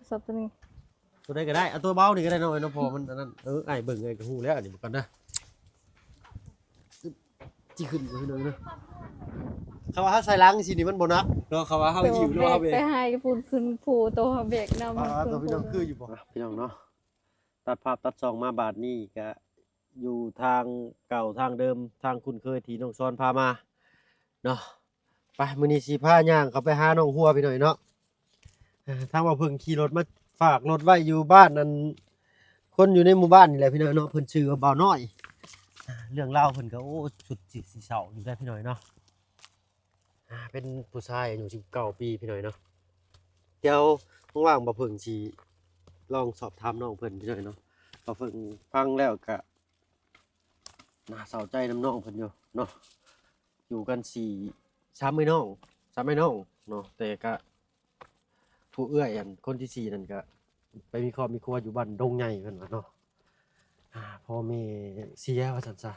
สอบตัวนี้ตัวใดก็ได้เอาตัวเบานี่ก็ได้น้อยเนาะพอมันอันนั้นไอ้เบิ่งไอ้ก็ฮู้แล้วอันนี้มันก่อนนะที่ขึ้นก็พี่น้องเนาะเขาว่าเฮาใส่ล้างสินี่มันบ่นักเนาะเขาว่าเฮาหิวเนาะเฮาเบ ไปให้พูดขึ้นผู้ตัวเบรกนำ ตัวพี่น้องคืออยู่บ่พี่น้องเนาะตัดภาพตัดซองมาบาดนี้ก็อยู่ทางเก่าทางเดิมทางคุ้นเคยที่น้องซ้อนพามาเนาะไปมื้อนี้สิพาย่างเขาไปหาน้องหัวพี่หน่อยเนาะทางว่าเพิ่งขี่รถมาฝากรถไว้อยู่บ้านนั้นคนอยู่ในหมู่บ้านนี่แหละพี่น้อยเนาะเพิ่นชื่อว่าบ่าวน้อยเรื่องเล่าวเพิ่นก็โอ้สุดจิตสิเศร้าอยู่ได้พี่หน่อยเนาะเป็นผู้ชายอายุ19ปีพี่หน่อยเนาะเดี๋ยวว่างๆบ่เพิ่งสิลองสอบถามน้องเพิ่นพี่หน่อยเนาะบ่เพิ่งฟังแล้วก็น่าเศร้าใจน้ำน้องเพิ่นอยู่เนาะอยู่กัน3พี่น้อง3พี่น้องเนาะแต่ก็ผู้เอื้อยอันคนที่4นั่นก็ไปมีครอบมีครัวอยู่บ้านดงใหญ่เพิ่นว่าเนาะพ่อแม่เสียว่าซั่นซะ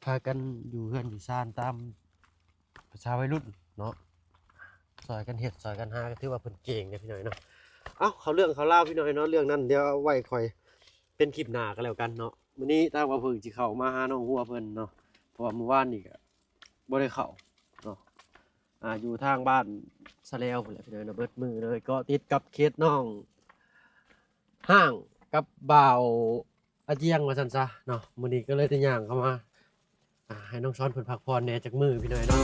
พากันอยู่เฮือนอยู่ซ่านตามประชาวัยรุ่นเนาะซอยกันเฮ็ดซอยกันหาก็ถือว่าเพิ่นเก่งเนี่ยพี่น้อยเนาะเอ้าเขาเรื่องเขาเล่าพี่น้อยเนาะเรื่องนั้นเดี๋ยวเอาไว้ค่อยเป็นคลิปหน้าก็แล้วกันเนาะมื้อนี้ทางว่าเพิ่งสิเข้ามาหาน้องหัวเพิ่นเนาะเพราะว่าเมื่อวานนี่ก็บ่ได้เข้าเนาะอยู่ทางบ้านสะแล้วพุ่นแหละพี่น้อยเนาะเบิดมือเลยก็ติดกับเขตน้องห้างกับบ่าวอาเจียงว่าซั่นซะเนาะมื้อนี้ก็เลยได้ย่างเข้ามาให้น้องช้อนเพิ่นพักผ่อนแหน่จักมื้อพี่น้อยเนาะ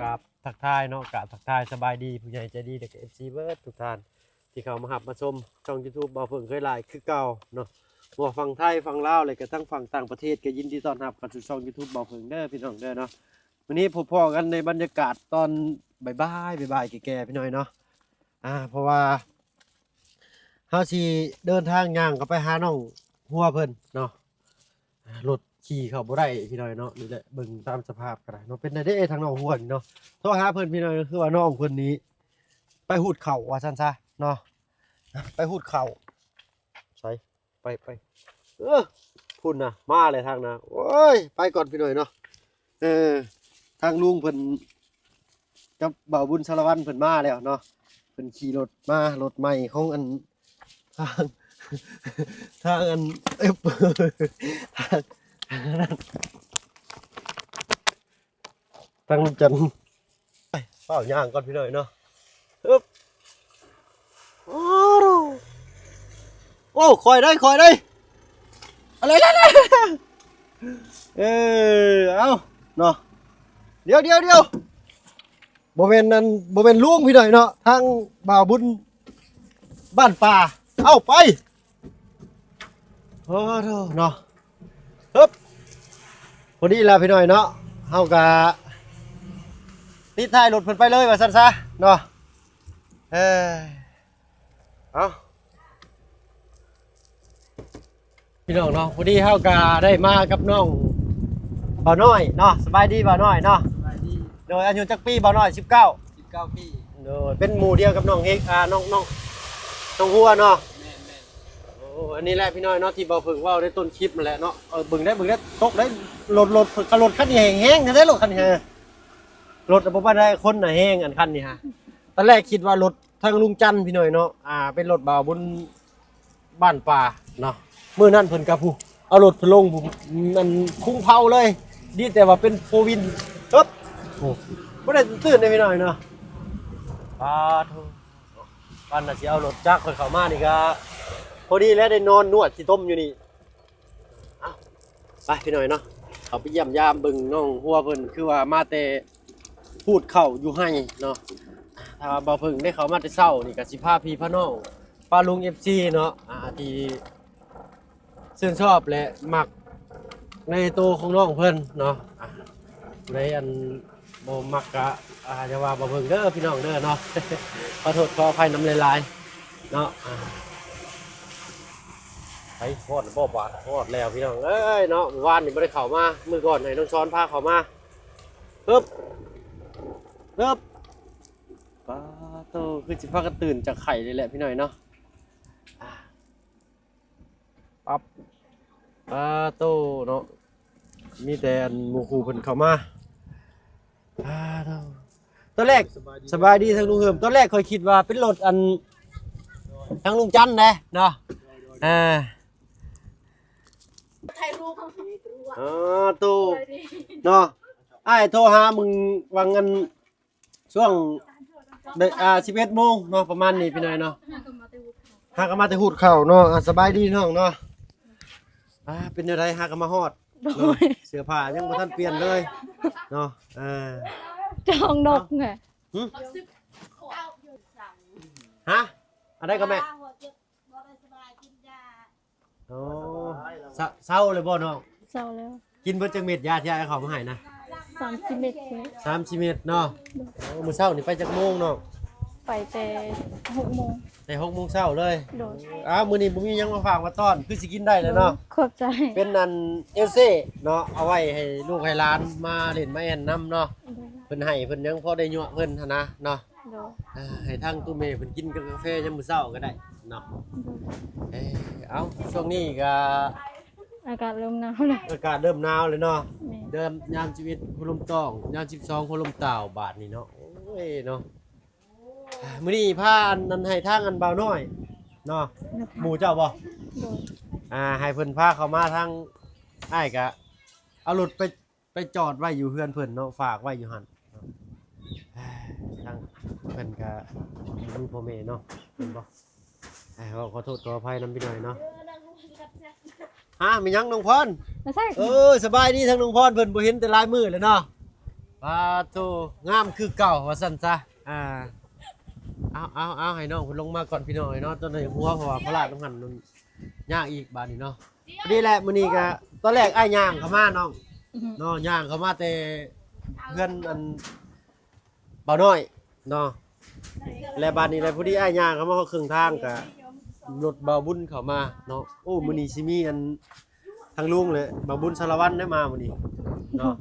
ครับทักทายเนาะกะทักทายสบายดีผู้ใหญ่ใจดีเด็ก FC เบิดทุกท่านที่เขามาหับมาชมช่อง YouTube บ่าวเพิ่งเคยหลายคือเก่าเนาะบ่ฟังไทยฟังลาวเลยก็ทั้งฟังต่างประเทศก็ยินดีต้อนรับกับช่อง YouTube บ่าวเพิ่งเด้อพี่น้องเด้อเนาะวันนี้พบพ่อกันในบรรยากาศตอนบ่ายๆแก่ๆพี่น้อยเนาะเพราะว่าเฮาสิเดินทางย่างก็ไปหาน้องหัวเพิ่นเนาะรถขี่เข้าบ่ได้พี่น้อยเนาะนี่แหละเบิ่งตามสภาพก็ได้เนาะเป็นได้ทางน้องหัวนี่เนาะโทรหาเพิ่นพี่น้อยคือว่าน้องเพิ่นนี้ไปหูดเข่าว่าซั่นซะเนาะไปหูดเข่าใส่ไปพุ่นน่ะมาเลยทางน่ะโอ้ยไปก่อนพี่น้อยเนาะทางลุงเพิ่นกับบ่าวบุญสารวัตรเพิ่นมาแล้วเนาะเพิ่นขี่รถมารถใหม่ของอันทางอันทางลุงจันทร์ไปเฝ้าย่างก่อนพี่น้อยเนาะโอ้คอยได้อะไรเอาเนาะเดี๋ยวบ่แม่นนั่นบ่แม่นลุงพี่หน่อยเนาะทางบ่าวบุญบ้านป่าเอาไปโอ้โธ่เนาะพอดีแล้วพี่หน่อยเนาะเฮาก็ติดท้ายรถเพิ่นไปเลยว่าซั่นซะเนาะเอาพี่น้องเนาะพอดีเฮาก็ได้มากับน้องบ่าวน้อยเนาะสบายดีบ่าวน้อยเนาะสบายดีโดยอายุจักปีบ่าวน้อย19ปีโดยเป็นหมู่เดียวกับน้องเฮกน้องหัวเนาะแม่นโอ้อันนี้แหละพี่น้อยเนาะที่บ่าวฝึกว่าได้ต้นคลิปนั่นแหละเนาะเบิ่งได้ตกได้รถคันนี้แห้งๆได้รถคันนี้รถบ่ว่าได้คนน่ะแห้งอันคันนี้ฮะตอนแรกคิดว่ารถทางลุงจันทร์พี่น้อยเนาะเป็นรถบ่าวบนบ้านป่าเนาะมื้อนั้นเพิ่นก็ผู้เอารถลงมันคุ้งเผาเลยดีแต่ว่าเป็นโฟวินโอ้บ่ได้ตื่นได้พี่น้อยเนาะทุวันน่ะสิเอารถจักรเข้ามานี่ก็พอดีแล้วได้นอนนวดขี้ต้มอยู่นี่ไปพี่น้อยเนาะเอาไปเยี่ยมยามเบิ่งน้องหัวเพิ่นคือว่ามาแต่พูดเข้าอยู่ให้เนาะถ้าบ่เพิ่งได้เข้ามาแต่เช้านี่ก็สิพาพี่พาน้องป้าลุง FC เนาะที่ชื่นชอบและมักในตัวของน้องเพิ่นเนาะในอันบ่มักกะจะว่าบ่เพิ่งเด้อพี่น้องเด้อเนาะ ขอโทษขออภัยน้ำลายๆเนาะไปโคตรบ่บาดโคตรแล้วพี่น้องเอ้ยเนาะเมื่อวานนี่บ่ได้เข้ามามื้อก่อนให้น้องช้อนพาเข้ามาปึ๊บป้าโตคือสิพากันตื่นจากไข่เลยแหละพี่น้อยเนาะปั๊บ โตเนาะมีแต่อันหมู่คู่เพิ่นเข้ามาโตตอนแรกสบายดีทางลุงเฮิมตอนแรกค่อยคิดว่าเป็นรถอันทางลุงจันทร์นะเนาะถ่ายรูป โตเนาะอ้ายโทรหามึงว่างันช่วง11 โมงเนาะประมาณนี้พี่น้อยเนาะหากนมาแต่หูดเข้าเนาะสบายดีน้องเนาะเป็นจังไดหากนมาฮอดเนาะเสื้อผ้ายังบ่ทันเปลี่ยนเลยเนาะจองนกไง ฮะอะไรก็แม่โอ้เศร้าเลยบ่น้อง เศร้าแล้ว กินเบิดจักเม็ดยาที่อ้ายเขามาให้นะ 30 เมตร 30 เม็ดเนาะมื้อเช้านี่ไปจักโมงเนาะ ไปแต่6 โมง แต่6 โมงเช้าเลย โดย มื้อนี้บ่มีหยังมาฝากมาต้อนคือสิกินได้แล้วเนาะ ขอบใจ เป็นอันเอลเซ่เนาะเอาไว้ให้ลูกให้หลานมาเล่นมาแอนนำเนาะเพิ่นให้เพิ่นยังพอได้ยั่วเพิ่นหันนะเนาะ โดย ให้ทางตู้เมย์เพิ่นกินกับกาแฟยามมื้อเช้าก็ได้เนาะเอาช่วงนี้ก็ อากาศเริ่มหนาวแล้ว อากาศเริ่มหนาวเลยเนาะ แม่ เดิมยามชีวิตพลมต้องยาม12พลมเต่าบาทนี่เนาะโอ้ยเนาะมื้อนี้พาอันให้ทางอันเบาน้อยเนาะหมู่เจ้าบ่ โดย ให้เพิ่นพาเข้ามาทางอ้ายก็เอารถไปจอดไว้อยู่เฮือนเพิ่นเนาะฝากไว้อยู่หั่นเนาะทางเพิ่นก็มีพ่อแม่เนาะเพิ่นบ่ขอโทษขออภัยนำพี่หน่อยเนาะมีหยังน้องพร ไม่ใช่ สบายดีทั้งน้องพรเพิ่นบ่เห็นแต่ลายมือเลยเนาะโตงามคือเก่าว่าซั่นซะเอาให้น้องเพิ่นลงมาก่อนพี่น้อยเนาะตอนนี้หัวเพราะว่าพระราชต้องหันนั่นยากอีกบาดนี้เนาะนี่แหละมื้อนี้ก็ตอนแรกอ้ายย่างเข้ามาน้องเนาะย่างเข้ามาแต่เพื่อนอันเบาน้อยเนาะและบาดนี้แหละพอดีอ้ายย่างเข้ามาครึ่งทางก็รถเบาบุญเข้ามาเนาะโอ้มื้อนี้สิมีอันทางลุงเลยเบาบุญสารวัตรได้มามื้อนี้เนาะ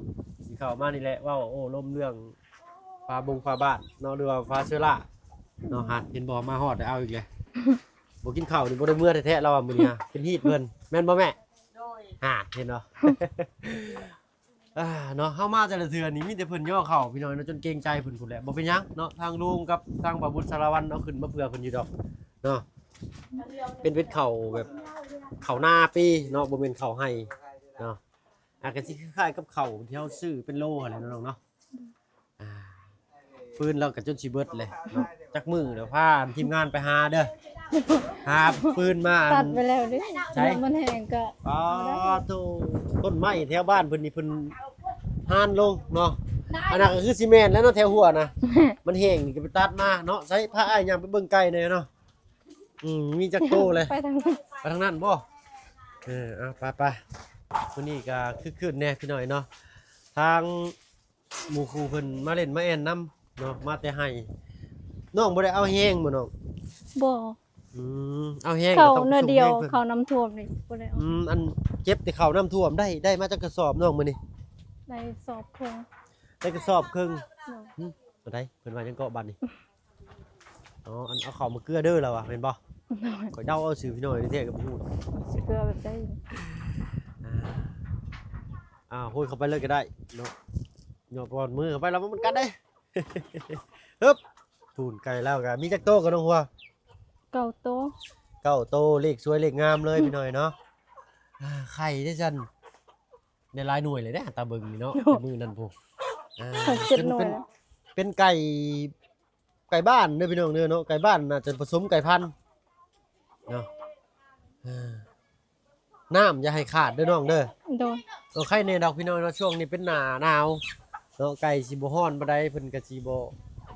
สิเข้ามานี่แหละว่าโอ้ล้มเรื่องฟ้าบ้านเนาะหรือว่าฟ้าเชื้อราเนาะหัดเห็นบ่มาฮอดได้เอาอีกเลยบ่กินข้าวนี่บ่ได้เมื่อแท้ๆเราอ่ะมื้อนี้เป็นฮีตเพิ่นแม่นบ่แม่โดยเห็นเนาะ เนาะเฮามาแต่ละเทื่อนี่มีแต่เพิ่นย่อเข้าพี่น้อยเนาะจนเกรงใจเพิ่นพุ่นแหละบ่เป็นหยังเนาะทางลุงกับทางบ่าวบุญสารวัตรเอาขึ้นมาเพื่อเพิ่นอยู่ดอกเนาะเป็นข้าวแบบข้าวหน้าปีเนาะบ่แม่นข้าวไห้เนาะก็สิคล้ายๆกับข้าวที่เฮาซื้อเป็นโลหั่นแหละเนาะปืนเราก็จนสิเบิดเลยเนาะจักมื้อเดี๋ยวพาทีมงานไปหาเด้อหาปืนมา ตัดไปแล้วดิ ใช่ มันแห้งก็ โตต้นไม้แถวบ้านเพิ่นนี่เพิ่นห่านลงเนาะอันนั้นก็คือซีเมนต์แล้วเนาะแถวหัวนะมันแห้งนี่ก็ไปตัดมาเนาะใช้ผ้าอ้ายย่างไปเบิ่งไก่หน่อยเนาะมีจักโตเลย ไปทางนั้น ไปทางนั้นบ่เอาไปมื้อนี้ก็คึกคืนแน่พี่น้อยเนาะทางหมู่ครูเพิ่นมาเล่นมาแอนนำเนาะมาแต่ให้น้องบ่ได้เอาแห้งบ่น้อง บ่ เอาแห้ง เขา ก็ต้อง เนื้อ ส่ง เดียว แห้งพิ่น เขาน้ำท่วมนี่บ่ได้เอา อันเจ็บแต่เขาน้ำท่วมได้มาจากกระสอบน้องมื้อนี้ ได้สอบคง ได้กระสอบครึ่ง เนาะ ตัวใดเพิ่นว่าจังเกาะบัดนี่อันเอาเข้ามาเกลือเด้อแล้วว่ะแม่นบ่ข่อยเดาเอาชื่อพี่น้อยนี่แท้ก็บ่ฮู้ สิเกลือแบบได้ โหยเข้าไปเลยก็ได้เนาะหยอดก่อนมือเข้าไปแล้วมันกัดได้ ฮึบปูนไก่แล้วก็มีจักโตก็น้องหัว เก่าโต 9โตเลขสวยเลขงามเลยพี่น้อยเนาะไข่ได้ซั่นได้หลายหน่วยเลยเด้ตาเบิ่งนี่เนาะแต่มือนั่นพุ6-7 หน่วยแล้ว เป็นไก่บ้านเด้อพี่น้องเด้อเนาะไก่บ้านน่าจะผสมไก่พันธุ์เนาะน้ำอย่าให้ขาดเด้อน้องเด้อ โดน ก็ไข่ในดอกพี่น้องเนาะช่วงนี้เป็นหนาวเนาะไก่สิบ่ฮ้อนปานใดเพิ่นก็สิบ่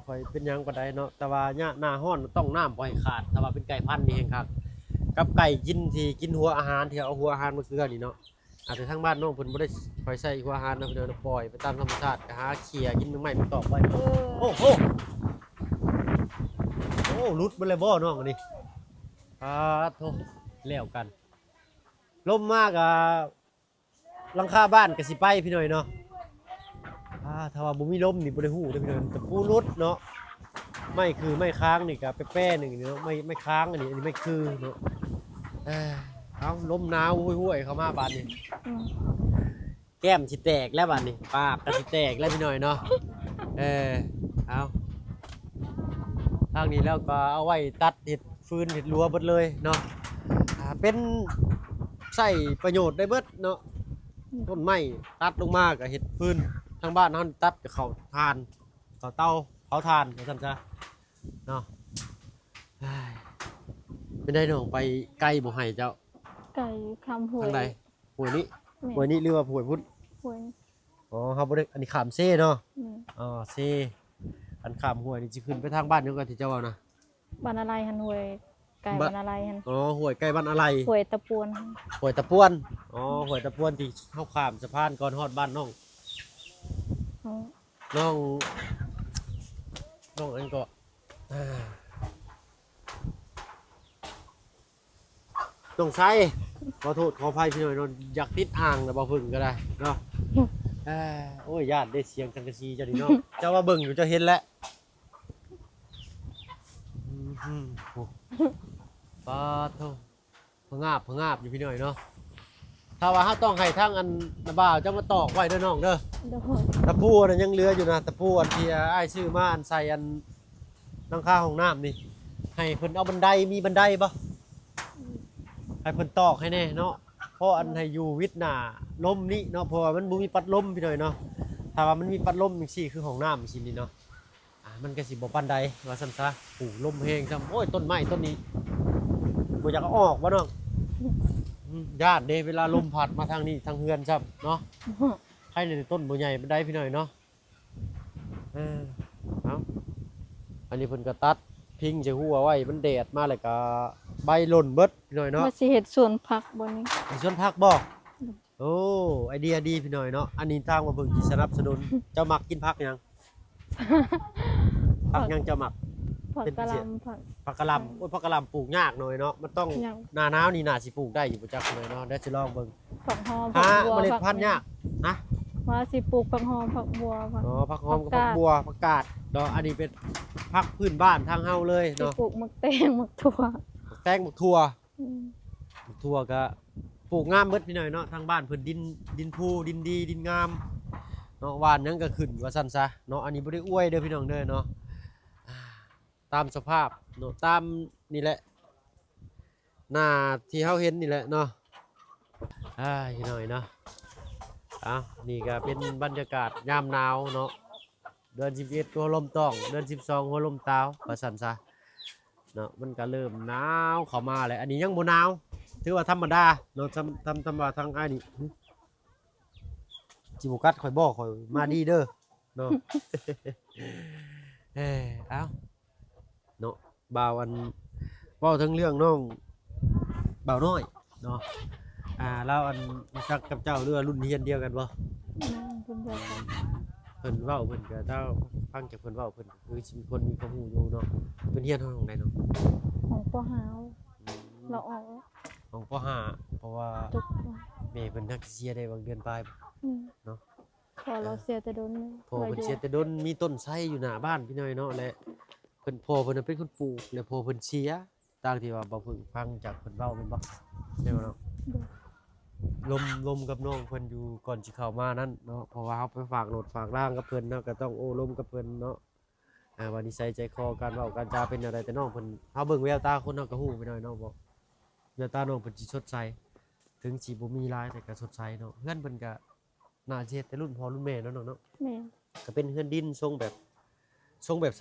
ค่อยเป็นหยังปานใดเนาะแต่ว่าหน้าฮ้อนต้องน้ำบ่ให้ขาดถ้าว่าเป็นไก่พันธุ์นี่แฮงคักกับไก่กินที่กินหัวอาหารที่เอาหัวอาหารมาเกลือนี่เนาะอาจจะทางบ้านน้องเพิ่นบ่ได้ค่อยใส่หัวอาหารเนาะพี่น้องปล่อยไปตามธรรมชาติก็หาเขี่ยกินไม้มันตอกไว้โอ้โหรุดบ่เลยบ่น้องอันนี้โธ่แล้วกันลมมากหลังคาบ้านก็สิไปพี่หน่อยเนาะถ้าว่าบ่มีลมนี่บ่ได้ฮู้เด้อพี่น้อยตะปูรุดเนาะไม่คือไม่ค้างนี่ก็แป้ๆนึงเนาะไม่ค้างอันนี้ไม่คือเนาะ เอาลมหนาวห้วยๆเข้ามาบาดนี้ อืม แก้มสิแตกแล้วบาดนี้ปากก็สิแตกแล้วพี่หน่อยเนาะเอาทางนี้แล้วก็เอาไว้ตัดเห็ดฟืนเห็ดรั้วเบิดเลยเนาะเป็นใช้ประโยชน์ได้เบิดเนาะต้นไม้ตัดลงมาก็เห็ดฟืนทางบ้านเฮาตัดกับเขาทานเขาเตาเผาทานว่าซั่นซะเนาะเป็นได้น้องไปไกลบ่ให้เจ้า ไก่คำหวย ทางใดห้วยนี้ แม่ ห้วยนี้หรือว่าห้วยพุ่น หวย อ๋อเฮาบ่ได้อันนี้ขามเซ่เนาะ อืม อ๋อเซ่อันขามห้วยนี่สิขึ้นไปทางบ้านยังก็ที่เจ้าว่านะ บ้านอะไรหันหวยไก่ บ้า บ้านอะไรหัน อ๋อห้วยใกล้บ้านอะไร หวยตะปวนหัน ห้วยตะปวนอ๋อห้วยตะปวนที่เฮาข้ามสะพานก่อนฮอดบ้านน้อง อ๋อ น้องอันก็ต้องใช้ขอโทษขออภัยพี่หน่อยเนาะอยากติดอ่างแล้วบ่พึ่งก็ได้เนาะโอ้ยญาติได้เสียงจังกะซีเจ้านี่เนาะ เจ้าว่าเบิ่งอยู่เจ้าเห็นแล้วโอ้ปาโทพะงาบอยู่พี่หน่อยเนาะถ้าว่าเฮาต้องให้ทางอันนาบ่าวเจ้ามาตอกไว้เด้อน้องเด้อ โดย ตะปูน่ะยังเหลืออยู่นะตะปูอันที่อ้ายซื้อมาอันใส่อันหลังคาห้องน้ำนี่ให้เพิ่นเอาบันไดมีบันไดบ่ให้เพิ่นตอกให้แน่เนาะเพราะอันให้อยู่วิทย์หน้าลมนี่เนาะเพราะว่ามันบ่มีปัดลมพี่หน่อยเนาะถ้าว่ามันมีปัดลมจังซี่คือห้องน้ำจังซี่นี่เนาะมันก็สิบ่ปานใดว่าซั่นซะโอ้ลมแฮงซ้ำโอ้ยต้นไม้ต้นนี้บ่อยากเอาออกบ่น้องญาติเด้เวลาลมพัดมาทางนี้ทางเฮือนซ้ำเนาะ ให้ในต้นบัวใหญ่มันได้พี่หน่อยเนาะเอาอันนี้เพิ่นก็ตัดพิงจะหัวไว้มันแดดมาเลยก็ใบหล่นเบิดพี่หน่อยเนาะ ว่าสิเฮ็ดสวนผักบ่นี้ ไอ้ส่วนผักบ่โอ้ไอเดียดีพี่หน่อยเนาะอันนี้ทางมาเบิ่งสิสนับสนุนเจ้ามักกินผักยังผักยังเจ้ามัก ผัก เป็น กะ พิ ห เศษ ล่ำผัก ผักกะหล่ำโอ้ยผักกะหล่ำปลูกยากหน่อยเนาะมันต้อง ยาก หน้าหนาวนี่น่าสิปลูกได้อยู่ประจักษ์เลยเนาะเดี๋ยวจะลองเบิ่ง ผักหอม หา ผักบัว เมล็ด ผัก พันธุ์ยากนะ ว่าสิปลูกผักหอมผักบัวผัก อ๋อผักหอมกับ ผั ผั ก ก กาด บัวผักกาดเนาะอันนี้เป็นผักพื้นบ้านทางเฮาเลย สิ เนาะ ปลูกมักแตงมักถั่ว แตงบักทั่ว อืม บักทั่วก็ปลูกงามเบิดพี่หน่อยเนาะทางบ้านเพิ่นดินภูดินดีดินงามเนาะหวานหยังก็ขึ้นว่าซั่นซะเนาะอันนี้บ่ได้อวยเด้อพี่น้องเด้อเนาะตามสภาพเนาะตามนี่แหละหน้าที่เฮาเห็นนี่แหละเนาะพี่น้อยเนาะนี่ก็เป็นบรรยากาศยามหนาวเนาะเดือน11หัวลมต้องเดือน12หัวลมตาวว่าซั่นซะเนาะมันก็เริ่มหนาวเข้ามาแล้วอันนี้ยังบ่หนาวถือว่าธรรมดาเนาะธรรมดาทางอ้ายนี่จิบ่กัดข่อยบ่ข่อยมาดีเด้อเนาะ เอ้าเนาะบ่าวอันเว้าทั้งเรื่องน้องบ่าวน้อยเนาะแล้วอันจักกับเจ้าเรือรุ่นเรียนเดียวกันบ่ แม่นเพิ่นจะกัน เพิ่นเว้าเพิ่นก็เจ้าฟังจากเพิ่นเว้าเพิ่นคือสิมีคนมีความรู้อยู่เนาะเพิ่นเรียนห้องใดเนาะ ของพ่อหาวเราออก ห้องป .5 เพราะว่า จบ แม่เพิ่นนักเสียได้บางเดือนปลาย อืม เนาะ พอเราเสียแต่โดน พ่อเพิ่นเสียแต่ดนมีต้นไทรอยู่หน้าบ้านพี่น้อยเนาะและเพิ่นพ่อเพิ่นนะเป็นคนปลูกแล้วพ่อเพิ่นเสียตามที่ว่าบ่เพิ่งฟังจากเพิ่นเว้าแม่นบ่ได้บ่เนาะลมกับน้องเพิ่นอยู่ก่อนสิเข้ามานั้นเนาะเพราะว่าเฮาไปฝากรถฝากร่างกับเพิ่นเนาะก็ต้องโอ้ลมกับเพิ่นเนาะว่านิสัยใจคอการเว้าการจาเป็นอะไรแต่น้องเพิ่นเฮาเบิ่งแววตาคนเฮาก็ฮู้ไปหน่อยเนาะบ่แววตาน้องเพิ่นสิสดใสถึงสิบ่มีหลายแต่ก็สดใสเนาะเฮือนเพิ่นก็น่าสิเฮ็ดแต่รุ่นพ่อรุ่นแม่เนาะเนาะ แม่น ก็เป็นเฮือนดินทรงแบบ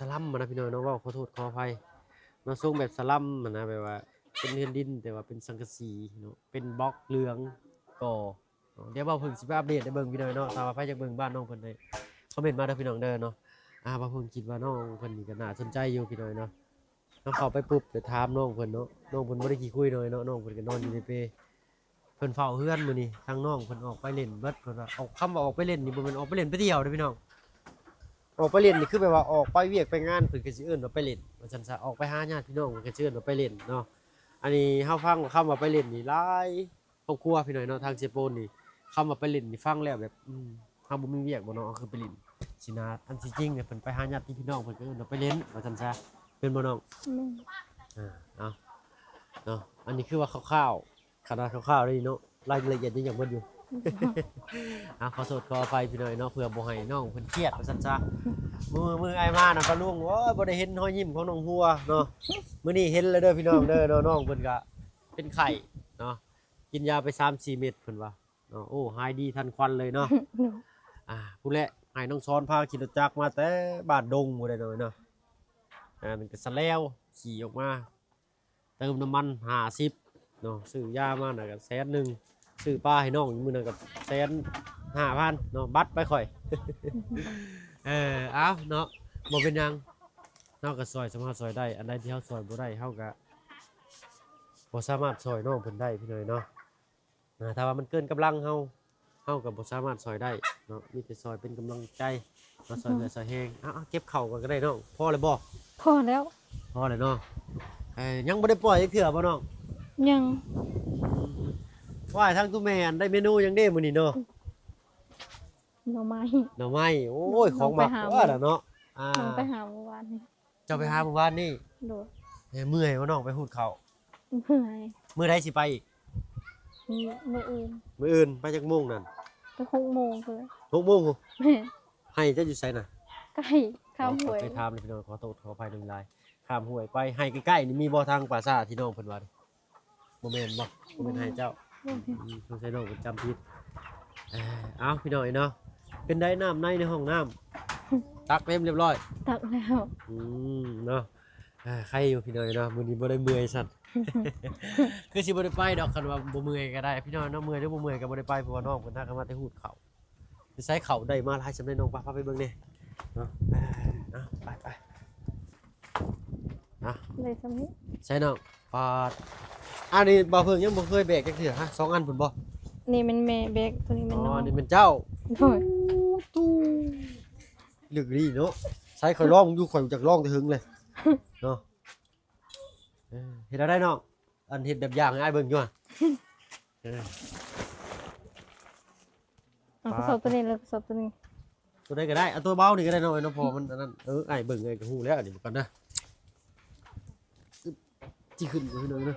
สลัมนะพี่น้อยเนาะเว่าขอโทษขออภัยเนาะทรงแบบสลัมนะแบบว่าเป็นเฮือนดินแต่ว่าเป็นสังกะสีเนาะเป็นบล็อกเหลืองก่อเนาะเดี๋ยวบ่าวเพิ่งสิไปอัปเดตให้เบิ่งพี่น้อยเนาะถ้าว่าใครอยากเบิ่งบ้านน้องเพิ่นได้คอมเมนต์มาเด้อพี่น้องเด้อเนาะบ่าวเพิ่งคิดว่าน้องเพิ่นนี่ก็น่าสนใจอยู่พี่น้อยเนาะน้องเข้าไปปุ๊บเดี๋ยวถามน้องเพิ่นเนาะน้องเพิ่นบ่ได้ขี้คุยเลยเนาะน้องเพิ่นก็นอนอยู่ในเปเพิ่นเฝ้าเฮือนมื้อนี้ทางน้องเพิ่นออกไปเล่นเบิดเพิ่นว่าออกคำว่าออกไปเล่นนี่บ่แม่นออกไปเล่นไปเที่ยวเด้อพี่น้อง ออกไปเล่นนี่คือแบบว่าออกไปเวียกไปงานเพิ่นก็สิเอิ้นว่าไปเล่นว่าซั่นซะออกไปหาญาติพี่น้องเพิ่นก็สิเอิ้นว่าไปเล่นเนาะอันนี้เฮาฟังคำว่าไปเล่นนี่หลายครอบครัวพี่น้อยเนาะทางเซโปนนี่คำว่าไปเล่นนี่ฟังแล้วแบบเฮาบ่มีเวียกบ่เนาะคือไปเล่นสินะอันที่จริงเนี่ยเพิ่นไปหาญาติพี่น้องเพิ่นก็เอิ้นว่าไปเล่นว่าซั่นซะเป็นบ่น้อง แม่น เอาเนาะอันนี้คือว่าคร่าวๆ นาดคร่าวๆนี่เนาะรายละเอียดยังเบิดอยู่ ขอโทษขออภัยพี่น้อยเนาะเพื่อบ่ให้น้องเพิ่นเครียดว่าซั่นซะมือไอ้มาน่ะปะลุงโอ้ยบ่ได้เห็นรอยยิ้มของน้องหัวเนาะมื้อนี้เห็นแล้วเด้อพี่น้องเด้อน้องเพิ่นก็เป็นไข้เนาะกินยาไป 3-4 เม็ดเพิ่นว่าเนาะโอ้หายดีทันควันเลยเนาะ ผู้แหละให้น้องซ้อนพาขี่รถจักรมาแต่บ้านดงบ่ได้เลยเนาะมันก็สะแล้วขี่ออกมาเติมน้ำมัน50เนาะซื้อยามาน่ะก็100,000ซื้อปลาให้น้องมื้อนั้นก็150,000เนาะบัตรไปข่อย เอาเนาะบ่เป็นหยังเนาะก็ซอยสามารถซอยได้อันใดที่เฮาซอยบ่ได้เฮาก็บ่สามารถซอยน้องเพิ่นได้พี่น้อยเนาะถ้าว่ามันเกินกำลังเฮาก็บ่สามารถซอยได้เนาะมีแต่ซอยเป็นกำลังใจมาซอยเหลือซอยแห้งเก็บเข่าก่อนก็ได้น้องพอเลยบ่ พอแล้ว พอเลยเนาะยังบ่ได้ปล่อยจักเทื่อบ่น้อง ยัง ว่าทางตู้แม่อันได้เมนูยังเด้มื้อนี้เนาะ หน่อไม้ หน่อไม้โอ้ยของหมัก น้องไปหา ว่าล่ะเนาะลองไปหาเมื่อวานนี้ เจ้าไปหาเมื่อวานนี่ โดด เมื่อยบ่น้องไปหูดข้าว เมื่อย มื้อใดสิไปอีก มีมื้ออื่น มื้ออื่นไปจักโมงนั่น ไป6 โมงเลย 6 โมง แม่ ให้เจ้าอยู่ไสน่ะ ใกล้ข้ามหวย ไปถามเลยพี่น้องขอโทษขออภัยนำลายข้ามห้วยไปให้ใกล้ๆนี่มีบ่ทางปราสาทที่น้องเพิ่นว่าบ่แม่นบ่แม่นให้เจ้าต้องใช้น้องเพิ่นจำผิดเอาพี่น้อยเนาะเป็นได้น้ำในห้องน้ำตักเต็มเรียบร้อย ตักแล้ว เนาะใครอยู่พี่น้อยเนาะมื้อนี้บ่ได้เมื่อยสั่น คือสิบ่ได้ไปดอกคันว่าบ่เมื่อยก็ได้พี่น้อยเนาะเมื่อยหรือบ่เมื่อยก็บ่ได้ไปเพราะว่าน้องเพิ่นทักกันมาแต่ฮูดเข่าสิใช้เข่าได้มาหลายสำาได้น้องพาไปเบิ่งแหน่เนาะไปเลยสำนี้ ใช่น้องปาดอันนี้บ่เพิ่งยังบ่เคยแบกจักเทื่อฮะ2อันพุ่นบ่ นี่มันแม่แบกตัวนี้มันน้อง นี่เป็นเจ้า โดย เลือกดีเนาะใช้ข่อยร้องอยู่ข่อยจักร้องแต่หึงเลยเนาะเฮ็ดได้น้องอันเฮ็ดแบบอย่างให้อ้ายเบิ่งอยู่อ่ะ กระสอบตัวนี้แล้วกระสอบตัวนี้ ตัวใดก็ได้เอาตัวเบานี่ก็ได้น้องไอ้น้องพอมันอันนั้นอ้ายเบิ่งไอ้ก็ฮู้แล้วอันนี้ก่อนนะที่ขึ้นอยู่หน่อยนะ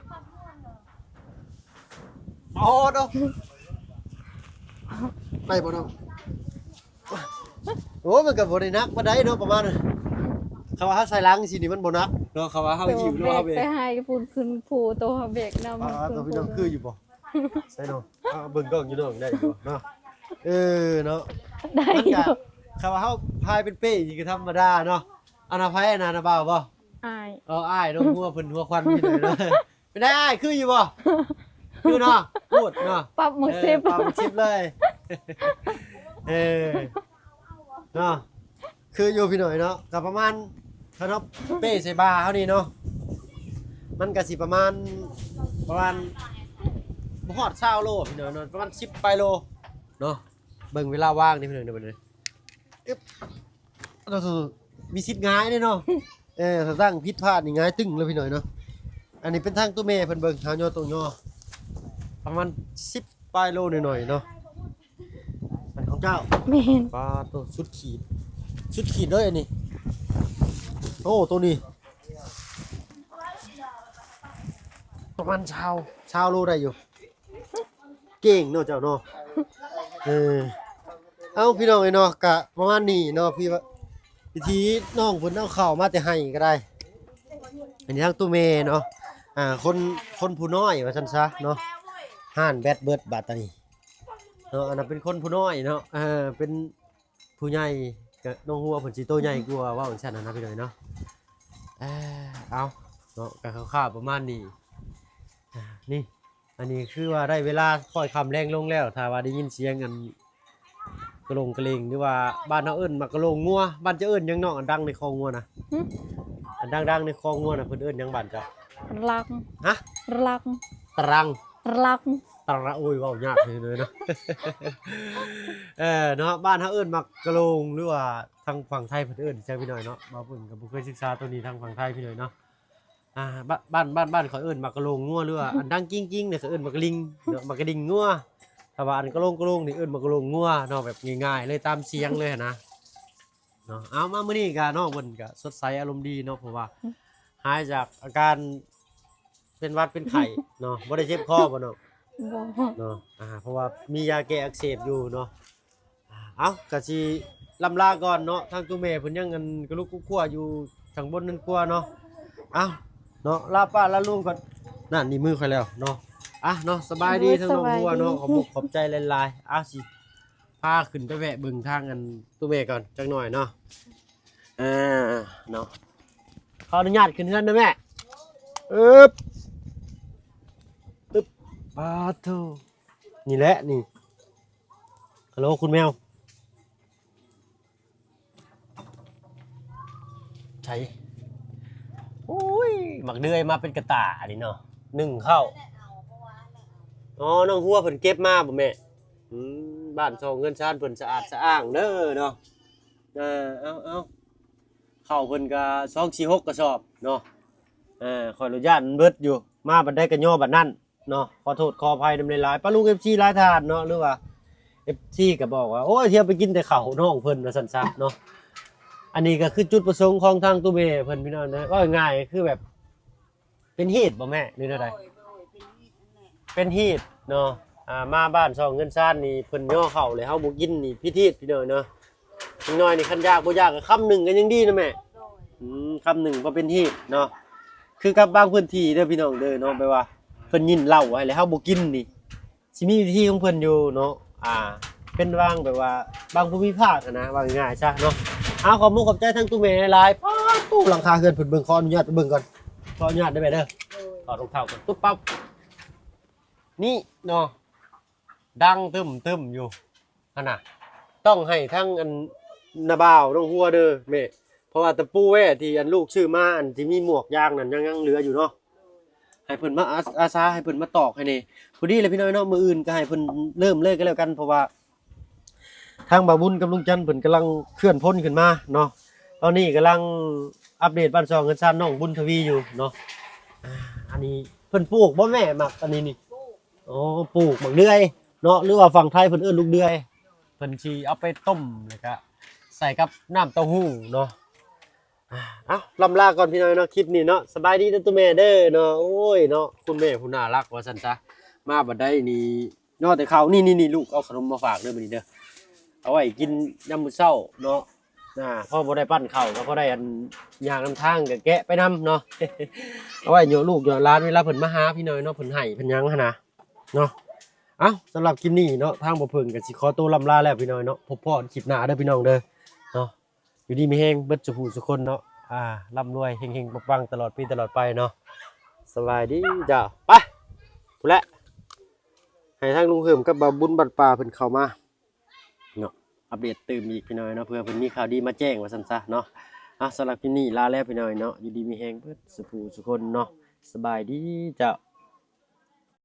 อ๋อเนาะไปบ่น้องโอ้มันก็บ่ได้นักปานใดเนาะประมาณนั้นเขาว่าเฮาใส่ลังสินี่มันบ่นักเนาะเขาว่าเฮาหิวหรือว่าเฮาเบร ไป ก หายพูนขึ้นผูตัวเบรกนำ ตัวพี่น้องคืออยู่บ่ใช่เนาะเบิ่งกล้องอยู่น้องได้อยู่เนาะเนาะ ได้ มัน อยู่ ก็คำว่าเฮาพายเป็นเป้นี่ก็ธรรมดาเนาะอันน่ะไผอันนั้นน่ะบ่าวบ่ อาย อ้ายน้องหัวเพิ่นหัวควันพี่หน่อยเนาะเป็นได้อ้ายคืออยู่บ่คือเนาะพูดเนาะ ปรับหมือซิบ ปรับหมด10เลยเนาะคืออยู่พี่หน่อยเนาะก็ประมาณถ้าเนาะเป้ใส่บาเฮานี่เนาะมันก็สิประมาณบ่ฮอด20โลพี่หน่อยเนาะประมาณ10ปลายโลเนาะเบิ่งเวลาว่างนี่พี่หน่อยเด้อบัดนี้อึ๊บมีสิทธิ์ง่ายเด้เนาะถ้าตั้งผิดพลาดนี่ง่ายตึ้งเลยพี่หน่อยเนาะอันนี้เป็นทางตัวแม่เพิ่นเบิ่งหาย่อตรงย่อประมาณ10ปลายโลหน่อยๆเนาะอันของเจ้า แม่น ปลาตัวสุดขีดเลยอันนี้โอ้ตัวนี้ประมาณชาวโลได้อยู่เก่งเนาะเจ้าเนาะเอ้าพี่น้องไอ้เนาะกะประมาณนี้เนาะพี่ว่าวิธีน้องเพิ่นเอาข้าวมาแต่ให้ก็ได้อันนี้ทางตู้เมเนาะคนผู้น้อยว่าซั่นซะเนาะห้านแบดเบิดบาดตานีเนาะอันนั้นเป็นคนผู้น้อยเนาะเป็นผู้ใหญ่ก็น้องหัวเพิ่นสิโตใหญ่กว่าว่าจังซั่นนะพี่น้อยเนาะเอาเนาะก็คร่าวๆประมาณนี้นี่อันนี้คือว่าได้เวลาค่อยค่ำแรงลงแล้วถ้าว่าได้ยินเสียงกันกระโลงกระเลงหรือว่าบ้านเฮาเอิ้นมากระโลงงัวบ้านเจ้าเอิ้นหยังเนาะอันดังในคลองงัวนะอันดังๆในคลองงัวน่ะเพิ่นเอิ้นหยังบ้านเจ้า รัก ฮะ รัก ตรัง รัก ตระโอ้ยเว้ายากเลยเนาะ เนาะบ้านเฮาเอิ้นมักกะโลงหรือว่าทางฝั่งไทยเพิ่นเอิ้นจังพี่น้อยเนาะบ่เพิ่นก็บ่เคยศึกษาตัวนี้ทางฝั่งไทยพี่น้อยเนาะบ้านเขาเอิ้นมักกะโลงงัวหรือว่าอันดังกิ้งๆเนี่ยเขาเอิ้นมักกะลิงเนาะมักกะดิ่งงัวถ้าว่าอันกะโลงนี่เอิ้นมักกะโลงงัวเนาะแบบง่ายๆเลยตามเสียงเลยนะเนาะเอามามื้อนี้ก็น้องเพิ่นก็สดใสอารมณ์ดีเนาะเพราะว่าหายจากอาการเป็นหวัดเป็นไข้เนาะบ่ได้เจ็บคอบ่เนาะ บ่ เนาะเพราะว่ามียาแก้อักเสบอยู่เนาะเอ้าก็สิลำลาก่อนเนาะทางตู้แม่เพิ่นยังเงินกระลุกกุ๊กคั่วอยู่ทางบนนั่นกลัวเนาะเอ้าเนาะลาป้าลาลุงก่อนนั่นนี่มือค่อยแล้วเนาะเนาะสบายดีทั้งน้องบัวเนาะขอบคุณขอบใจหลายๆสิพาขึ้นไปแวะเบิ่งทางอันตู้แม่ก่อนจักหน่อยเนาะเนาะขออนุญาตขึ้นเฮือนนะแม่อึ๊บตึ๊บปาโธนี่แหละนี่ฮัลโหลคุณแมวใช่โอ้ยหมักเดือยมาเป็นกระต่ายนี่เนาะนึ่งเข้าอ๋อน้องหัวเพิ่นเก็บมาบ่แม่บ้านช่องเงินชานเพิ่นสะอาดสะอ้างเด้อเนาะเอาเข้าเพิ่นก็246กระสอบเนาะขออนุญาตมันเบิดอยู่มาบัดได้ก็ย่อบัดนั้นเนาะขอโทษขออภัยนำหลายๆป้าลุง FC หลายทานเนาะหรือว่า FC ก็บอกว่าโอ้ยเที่ยวไปกินแต่ข้าวน้องเพิ่นว่าซั่นซะเนาะอันนี้ก็คือจุดประสงค์ของทางตู้เบเพิ่นพี่น้องนะว่าง่ายคือแบบเป็นฮีตบ่แม่หรืออะไรเป็นฮีตเนาะมาบ้านช่องเงินซ่านนี่เพิ่นย่อเข้าเลยเฮาบ่กินนี่พิธีพี่น้องเนาะจังน้อยนี่คันยากบ่ยากก็คำหนึงก็ยังดีนะแม่คำหนึงบ่เป็นฮีตเนาะคือกับบางพื้นที่เด้อพี่น้องเด้อเนาะแปลว่าเพิ่นยินเหล้าไว้แล้วเฮาบ่กินนี่สิมีวิธีของเพิ่นอยู่เนาะเป็นว่างแบบว่าบางภูมิภาคนะว่าง่ายๆซะเนาะขอบคุณขอบใจทั้งตู้แม่หลายป๊าดตู้หลังคาเฮือนเพิ่นเบิ่งขออนุญาตไปเบิ่งก่อนขออนุญาตได้ไหมเด้อถอดรองเท้าก่อนตุ๊บปั๊บนี่เนาะดังตึมอยู่หั่นน่ะต้องให้ทั้งอันนาบ่าวน้องหัวเด้อแม่เพราะว่าตะปูแว่ที่อันลูกชื่อมาอันที่มีหมวกยางนั่นยังเหลืออยู่เนาะให้เพิ่นมาอาสาให้เพิ่นมาตอกให้นี่พอดีเลยพี่น้อยเนาะมื้ออื่นก็ให้เพิ่นเริ่มเลยก็แล้วกันเพราะว่าทางบ่าวบุญกับลุงจันทร์เพิ่นกำลังเคลื่อนพ้นขึ้นมาเนาะตอนนี้กำลังอัปเดตบ้านซองเงินซ่านน้องบุญทวีอยู่เนาะอันนี้เพิ่นปลูกบ่แม่มักอันนี้นี่อ๋อปลูกบักเดือยเนาะหรือว่าฝั่งไทยเพิ่นเอิ้นลูกเดือยเพิ่นสิเอาไปต้มแล้วก็ใส่กับน้ำเต้าหู้เนาะลำลาก่อนพี่น้อยเนาะคลิปนี้เนาะสบายดีเด้อตัวแม่เด้อเนาะโอ้ยเนาะคุณแม่ผู้น่ารักว่าซั่นซะมาบัดได้นี่เนาะแต่เขานี่ลูกเอาขนมมาฝากเด้อบัดนี้เด้อเอาไว้กินยามมื้อเช้าเนาะพ่อบ่ได้ปั้นข้าวก็พอได้อันย่างน้ำทางก็แกะไปนำเนาะ เอาไว้โยลูกโยหลานเวลาเพิ่นมาหาพี่น้อยเนาะเพิ่นให้เพิ่นหยังหั่นน่ะเนาะสำหรับคลิปนี้เนาะทางบ่เพิ่งก็สิขอตัวลำลาแล้วพี่น้อยเนาะพบพอกันคลิปหน้าเด้อพี่น้องเด้อเนาะอยู่ดีมีแฮงเบิดสุขสุคนเนาะร่ำรวยเฮงๆปังๆตลอดปีตลอดไปเนาะสบายดีจ้าไปพู้นแหละให้ทางลุงเหิมกับบ่าวบุญบัดป่าเพิ่นเข้ามาเนาะอัปเดตตื่มอีกพี่น้อยเนาะเพื่อเพิ่นมีข่าวดีมาแจ้งว่าซั่นซะเนาะสำหรับคลิปนี้ลาแล้วพี่น้อยเนาะอยู่ดีมีแฮงเบิดสุขสุคนเนาะสบายดีจ้า